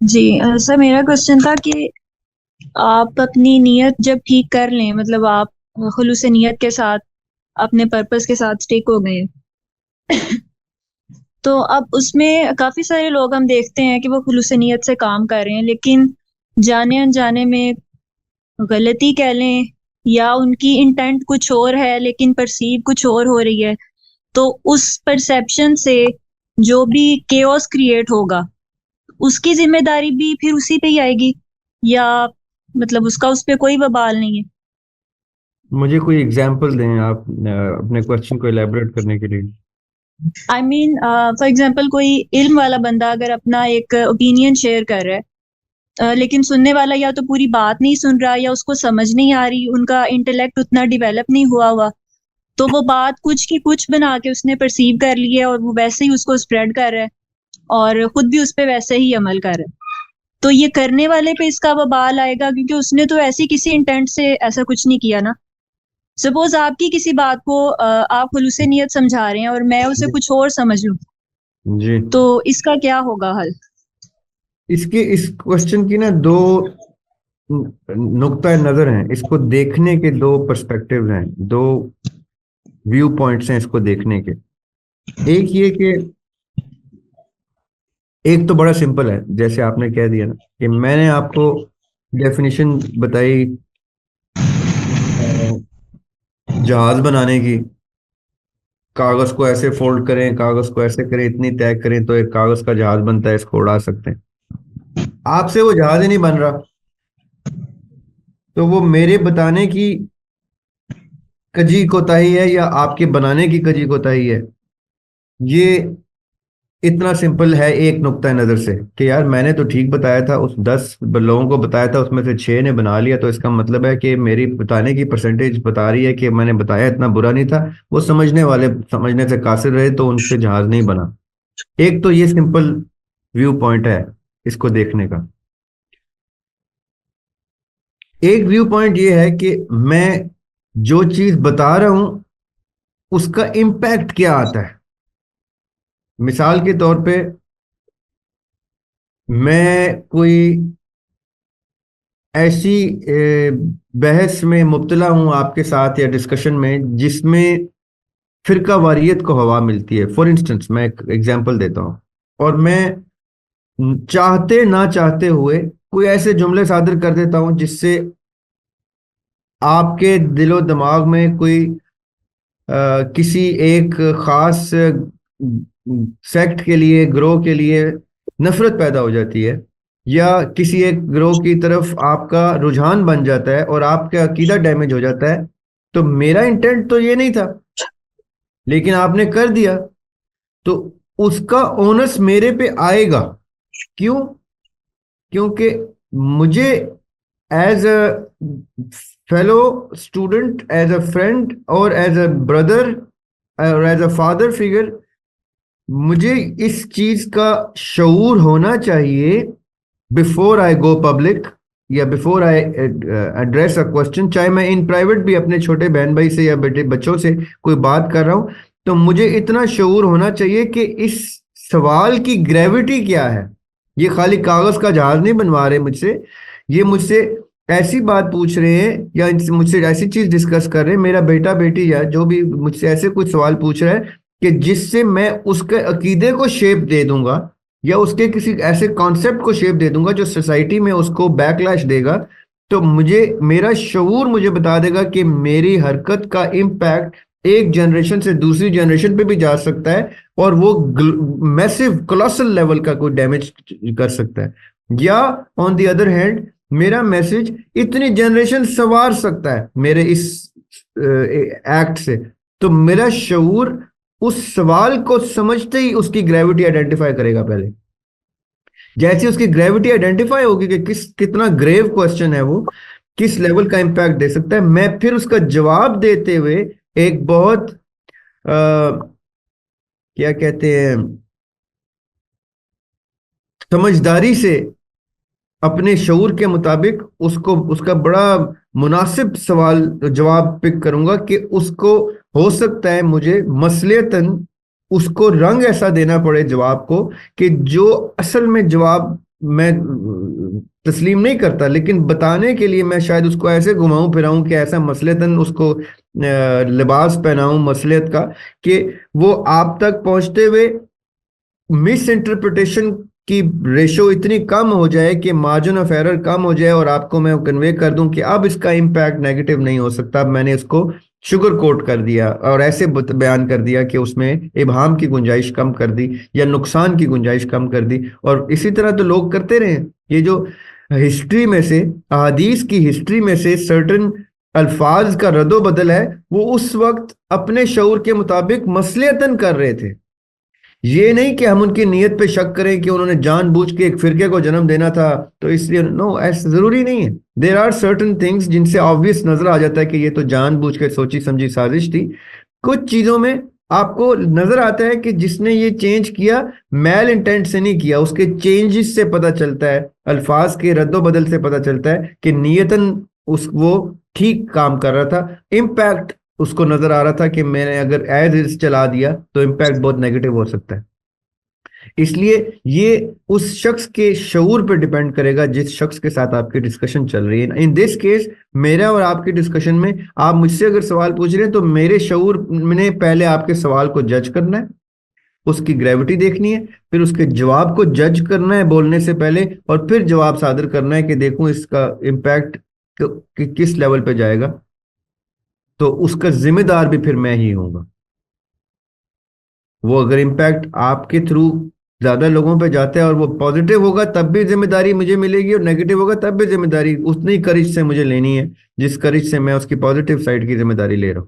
जी sir, मेरा question था कि आप अपनी नीयत जब ठीक कर लें, मतलब आप खुलूस नीयत के साथ अपने पर्पस के साथ स्टिक हो गए, तो अब उसमें काफी सारे लोग हम देखते हैं कि वो खुलूस नीयत से काम कर रहे हैं, लेकिन जाने अनजाने में गलती कह लें या उनकी इंटेंट कुछ और है लेकिन परसीव कुछ और हो रही है। तो उस परसेप्शन से जो भी केओस क्रिएट होगा, उसकी जिम्मेदारी भी फिर उसी पे ही आएगी, या मतलब उसका उस पे कोई बवाल नहीं है। मुझे कोई एग्जांपल दें आप अपने क्वेश्चन को एलैबोरेट करने के लिए। आई मीन फॉर एग्जांपल कोई इल्म वाला बंदा अगर अपना एक ओपिनियन शेयर कर रहा है, लेकिन सुनने वाला या तो पूरी बात नहीं सुन रहा या उसको समझ नहीं आ रही, उनका इंटेलेक्ट उतना डेवलप नहीं हुआ हुआ, तो वो बात कुछ की कुछ बना के उसने परसीव कर ली है और वो वैसे ही उसको स्प्रेड कर रहा है और खुद भी उस पे वैसे ही अमल कर रहा है। तो ये करने वाले पे इसका वबाल आएगा, क्योंकि उसने तो ऐसी किसी इंटेंट से ऐसा कुछ नहीं किया ना। सपोज आपकी किसी बात को आप खुलूसे नियत समझा रहे हैं और मैं उसे जी। कुछ और समझ लूं, जी। तो इसका क्या होगा हल? इसके इस क्वेश्चन की ना दो नुक्ता नजर हैं, इसको देखने के दो पर्सपेक्टिव हैं, दो व्यू पॉइंट्स हैं इसको देखने के। एक ये कि एक तो बड़ा सिंपल है, जैसे आपने कह दिया ना कि मैंने आपको डेफिनेशन बताई अ, जहाज बनाने की। कागज को ऐसे फोल्ड करें, कागज को ऐसे करें, इतनी तय करें तो एक कागज का जहाज बनता है, इसको उड़ा सकते हैं। आपसे वो जहाज ही नहीं बन रहा, तो वो मेरे बताने की कजी कोताही है या आपके बनाने की कजी कोताही है? ये इतना सिंपल है एक नुक्ता नजर से कि यार मैंने तो ठीक बताया था, उस 10 लोगों को बताया था, उसमें से 6 ने बना लिया, तो इसका मतलब है कि मेरी बताने की परसेंटेज बता रही है कि मैंने बताया इतना बुरा नहीं था। वो समझने वाले समझने से कासिर रहे तो उनसे जहाज नहीं बना। एक तो ये सिंपल व्यू पॉइंट है इसको देखने का। एक व्यू पॉइंट ये है कि मैं जो चीज बता रहा हूं उसका इम्पैक्ट क्या आता है। मिसाल के तौर पे मैं कोई ऐसी बहस में मुब्तला हूं आपके साथ या डिस्कशन में जिसमें फिरका वारियत को हवा मिलती है। फॉर इंस्टेंस मैं एक एग्जांपल देता हूं, और मैं चाहते ना चाहते हुए कोई ऐसे जुमले सादर कर देता हूं जिससे आपके दिलो दिमाग में कोई किसी एक खास सेक्ट के लिए, ग्रोह के लिए नफरत पैदा हो जाती है, या किसी एक ग्रोह की तरफ आपका रुझान बन जाता है और आपका अकीदा डैमेज हो जाता है। तो मेरा इंटेंट तो ये नहीं था, लेकिन आपने कर दिया, तो उसका ओनस मेरे पे आएगा। क्यों? क्योंकि मुझे as a fellow student, as a friend और एज अ ब्रदर और एज अ फादर फिगर, मुझे इस चीज का शऊर होना चाहिए बिफोर आई गो पब्लिक या before I address a question. चाहे मैं इन प्राइवेट भी अपने छोटे बहन भाई से या बेटे बच्चों से कोई बात कर रहा हूं, तो मुझे इतना शऊर होना चाहिए कि इस सवाल की ग्रेविटी क्या है। ये खाली कागज का जहाज नहीं बनवा रहे मुझसे, ये मुझसे ऐसी बात पूछ रहे हैं या मुझसे ऐसी चीज डिस्कस कर रहे हैं, मेरा बेटा बेटी या जो भी मुझसे ऐसे कुछ सवाल पूछ रहा है कि जिससे मैं उसके अकीदे को शेप दे दूंगा या उसके किसी ऐसे कॉन्सेप्ट को शेप दे दूंगा जो सोसाइटी में उसको बैकलैश देगा। तो मुझे मेरा शऊर मुझे बता देगा कि मेरी हरकत का इम्पैक्ट एक जनरेशन से दूसरी जनरेशन पे भी जा सकता है, और वो मैसिव कोलोसल लेवल का कोई डैमेज कर सकता है। या ऑन द अदर हैंड मेरा मैसेज इतनी जनरेशन संवार सकता है मेरे इस एक्ट से। तो मेरा शऊर उस सवाल को समझते ही उसकी ग्रेविटी आइडेंटिफाई करेगा पहले। जैसे उसकी ग्रेविटी आइडेंटिफाई होगी कि कितना ग्रेव क्वेश्चन है वो, किस लेवल का इंपैक्ट दे सकता है, मैं फिर उसका जवाब देते हुए एक बहुत क्या कहते हैं, समझदारी से अपने शऊर के मुताबिक उसको उसका बड़ा मुनासिब सवाल जवाब पिक करूंगा कि उसको हो सकता है मुझे मसलियतन उसको रंग ऐसा देना पड़े जवाब को कि जो असल में जवाब मैं तस्लीम नहीं करता, लेकिन बताने के लिए मैं शायद उसको ऐसे घुमाऊं फिराऊं कि ऐसा मसलतन उसको लिबास पहनाऊं मसलियत का, कि वो आप तक पहुंचते हुए मिस इंटरप्रिटेशन की रेशो इतनी कम हो जाए कि मार्जिन ऑफ एरर कम हो जाए, और आपको मैं कन्वे कर दूं कि अब इसका इम्पैक्ट नेगेटिव नहीं हो सकता, अब मैंने इसको शुगर कोट कर दिया और ऐसे बयान कर दिया कि उसमें इबहाम की गुंजाइश कम कर दी या नुकसान की गुंजाइश कम कर दी। और इसी तरह तो लोग करते रहे। ये जो हिस्ट्री में से, अहादीस की हिस्ट्री में से सर्टन अल्फाज का रद्दो बदल है, वो उस वक्त अपने शऊर के मुताबिक मसलियतन कर रहे थे। ये नहीं कि हम उनकी नीयत पे शक करें कि उन्होंने जानबूझ के एक फिरके को जन्म देना था तो इसलिए, नो, ऐसा जरूरी नहीं है। देर आर सर्टन थिंग्स जिनसे ऑब्वियस नजर आ जाता है कि ये तो जानबूझ के सोची समझी साजिश थी। कुछ चीजों में आपको नजर आता है कि जिसने ये चेंज किया मैल इंटेंट से नहीं किया, उसके चेंजेस से पता चलता है, अल्फाज के रद्दो बदल से पता चलता है कि नियतन वो ठीक काम कर रहा था। इम्पैक्ट उसको नजर आ रहा था कि मैंने अगर एज इज चला दिया तो इम्पैक्ट बहुत नेगेटिव हो सकता है। इसलिए ये उस शख्स के शऊर पे डिपेंड करेगा जिस शख्स के साथ आपकी डिस्कशन चल रही है। इन दिस केस मेरा और आपकी डिस्कशन में आप मुझसे अगर सवाल पूछ रहे हैं तो मेरे शऊर ने पहले आपके सवाल को जज करना है, उसकी ग्रेविटी देखनी है, फिर उसके जवाब को जज करना है बोलने से पहले, और फिर जवाब सादर करना है कि देखूं इसका इम्पैक्ट किस लेवल पे जाएगा। तो उसका जिम्मेदार भी फिर मैं ही हूंगा। वो अगर इम्पैक्ट आपके थ्रू ज्यादा लोगों पे जाता है और वो पॉजिटिव होगा तब भी जिम्मेदारी मुझे मिलेगी, और नेगेटिव होगा तब भी जिम्मेदारी उतनी करिश से मुझे लेनी है जिस करिश से मैं उसकी पॉजिटिव साइड की जिम्मेदारी ले रहा हूं।